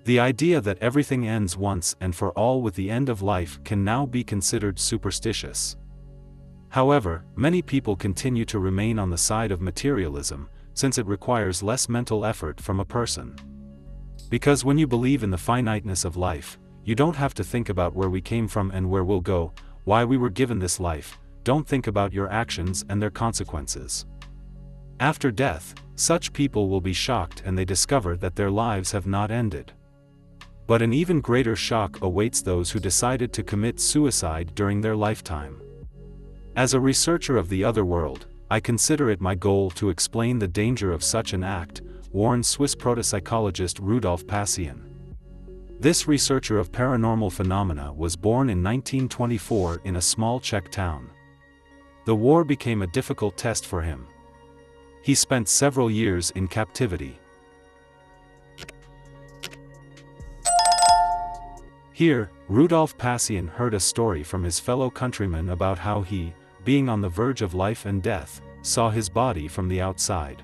The idea that everything ends once and for all with the end of life can now be considered superstitious. However, many people continue to remain on the side of materialism, since it requires less mental effort from a person. Because when you believe in the finiteness of life, you don't have to think about where we came from and where we'll go, why we were given this life. Don't think about your actions and their consequences. After death, such people will be shocked and they discover that their lives have not ended. But an even greater shock awaits those who decided to commit suicide during their lifetime. As a researcher of the other world, I consider it my goal to explain the danger of such an act, warned Swiss protopsychologist Rudolf Passian. This researcher of paranormal phenomena was born in 1924 in a small Czech town. The war became a difficult test for him. He spent several years in captivity. Here, Rudolf Passian heard a story from his fellow countrymen about how he, being on the verge of life and death, saw his body from the outside.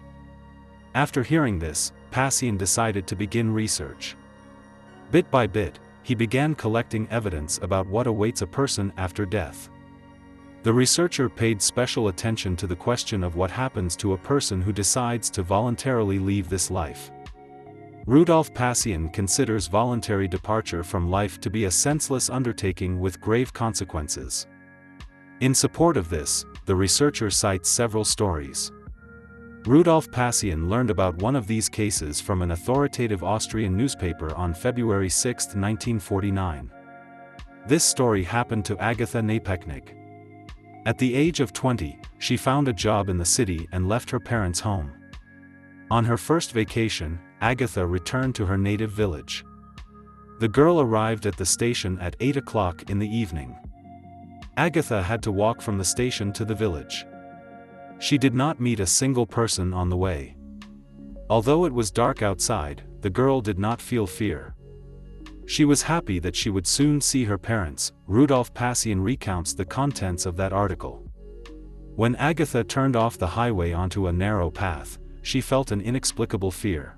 After hearing this, Passian decided to begin research. Bit by bit, he began collecting evidence about what awaits a person after death. The researcher paid special attention to the question of what happens to a person who decides to voluntarily leave this life. Rudolf Passian considers voluntary departure from life to be a senseless undertaking with grave consequences. In support of this, the researcher cites several stories. Rudolf Passian learned about one of these cases from an authoritative Austrian newspaper on February 6, 1949. This story happened to Agatha Napechnik. At the age of 20, she found a job in the city and left her parents' home. On her first vacation, Agatha returned to her native village. The girl arrived at the station at 8 o'clock in the evening. Agatha had to walk from the station to the village. She did not meet a single person on the way. Although it was dark outside, the girl did not feel fear. She was happy that she would soon see her parents. Rudolf Passian recounts the contents of that article. When Agatha turned off the highway onto a narrow path, she felt an inexplicable fear.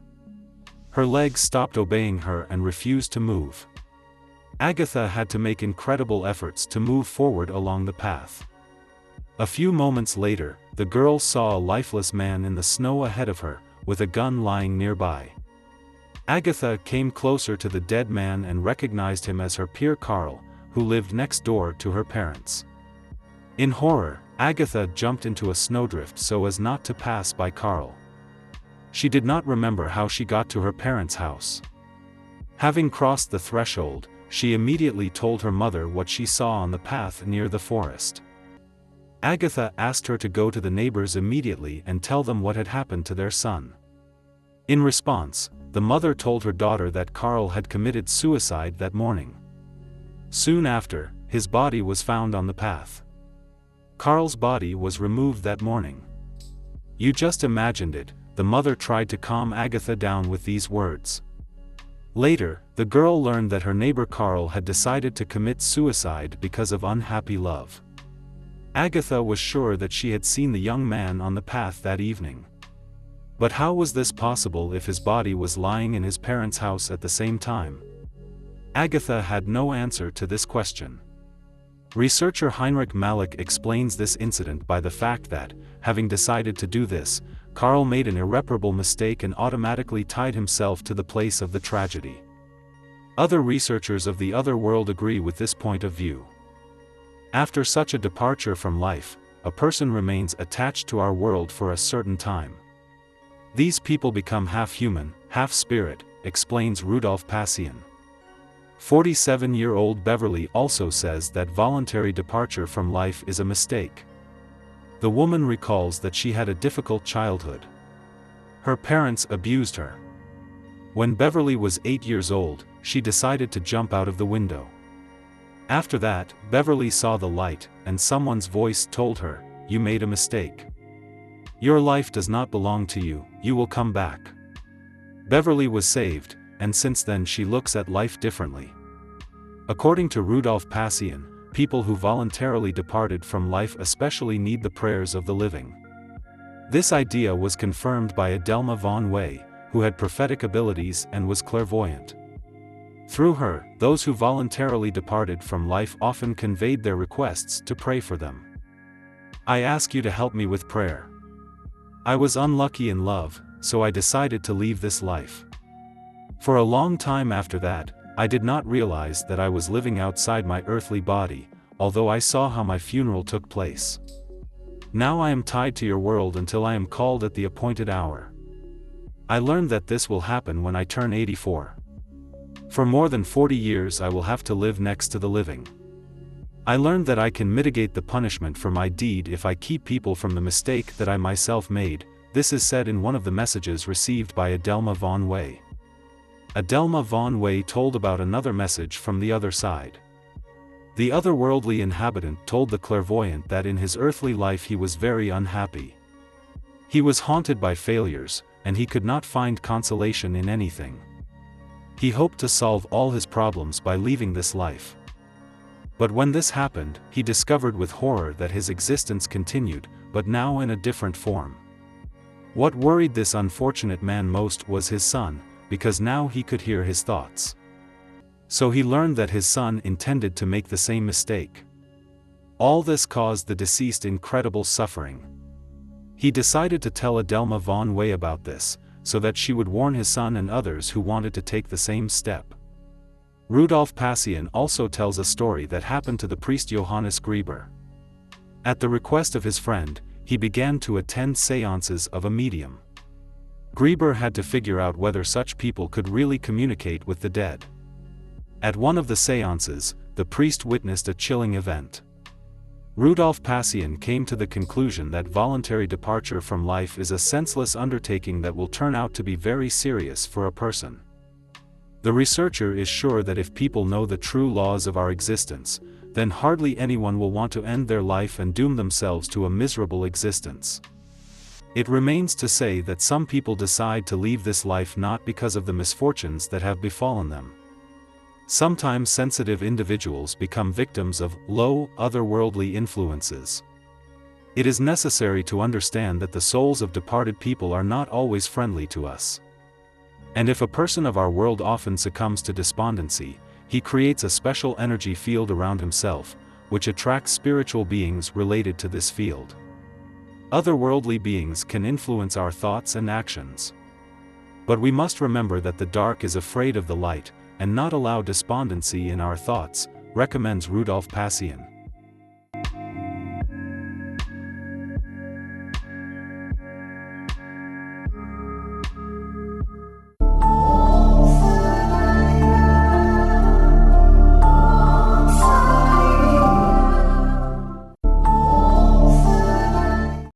Her legs stopped obeying her and refused to move. Agatha had to make incredible efforts to move forward along the path. A few moments later, the girl saw a lifeless man in the snow ahead of her, with a gun lying nearby. Agatha came closer to the dead man and recognized him as her peer Karl, who lived next door to her parents. In horror, Agatha jumped into a snowdrift so as not to pass by Karl. She did not remember how she got to her parents' house. Having crossed the threshold, she immediately told her mother what she saw on the path near the forest. Agatha asked her to go to the neighbors immediately and tell them what had happened to their son. In response, the mother told her daughter that Karl had committed suicide that morning. Soon after, his body was found on the path. Karl's body was removed that morning. You just imagined it, the mother tried to calm Agatha down with these words. Later, the girl learned that her neighbor Karl had decided to commit suicide because of unhappy love. Agatha was sure that she had seen the young man on the path that evening. But how was this possible if his body was lying in his parents' house at the same time? Agatha had no answer to this question. Researcher Heinrich Malik explains this incident by the fact that, having decided to do this, Karl made an irreparable mistake and automatically tied himself to the place of the tragedy. Other researchers of the other world agree with this point of view. After such a departure from life, a person remains attached to our world for a certain time. These people become half human, half spirit, explains Rudolf Passian. 47-year-old Beverly also says that voluntary departure from life is a mistake. The woman recalls that she had a difficult childhood. Her parents abused her. When Beverly was 8 years old, she decided to jump out of the window. After that, Beverly saw the light, and someone's voice told her, "You made a mistake. Your life does not belong to you, you will come back." Beverly was saved, and since then she looks at life differently. According to Rudolf Passian, people who voluntarily departed from life especially need the prayers of the living. This idea was confirmed by Adelma von Wey, who had prophetic abilities and was clairvoyant. Through her, those who voluntarily departed from life often conveyed their requests to pray for them. I ask you to help me with prayer. I was unlucky in love, so I decided to leave this life. For a long time after that, I did not realize that I was living outside my earthly body, although I saw how my funeral took place. Now I am tied to your world until I am called at the appointed hour. I learned that this will happen when I turn 84. For more than 40 years I will have to live next to the living. I learned that I can mitigate the punishment for my deed if I keep people from the mistake that I myself made. This is said in one of the messages received by Adelma von Wey. Adelma von Wey told about another message from the other side. The otherworldly inhabitant told the clairvoyant that in his earthly life he was very unhappy. He was haunted by failures, and he could not find consolation in anything. He hoped to solve all his problems by leaving this life. But when this happened, he discovered with horror that his existence continued, but now in a different form. What worried this unfortunate man most was his son, because now he could hear his thoughts. So he learned that his son intended to make the same mistake. All this caused the deceased incredible suffering. He decided to tell Adelma von Wey about this, so that she would warn his son and others who wanted to take the same step. Rudolf Passian also tells a story that happened to the priest Johannes Grieber. At the request of his friend, he began to attend seances of a medium. Grieber had to figure out whether such people could really communicate with the dead. At one of the seances, the priest witnessed a chilling event. Rudolf Passian came to the conclusion that voluntary departure from life is a senseless undertaking that will turn out to be very serious for a person. The researcher is sure that if people know the true laws of our existence, then hardly anyone will want to end their life and doom themselves to a miserable existence. It remains to say that some people decide to leave this life not because of the misfortunes that have befallen them. Sometimes sensitive individuals become victims of low, otherworldly influences. It is necessary to understand that the souls of departed people are not always friendly to us. And if a person of our world often succumbs to despondency, he creates a special energy field around himself, which attracts spiritual beings related to this field. Otherworldly beings can influence our thoughts and actions. But we must remember that the dark is afraid of the light, and not allow despondency in our thoughts, recommends Rudolf Passian.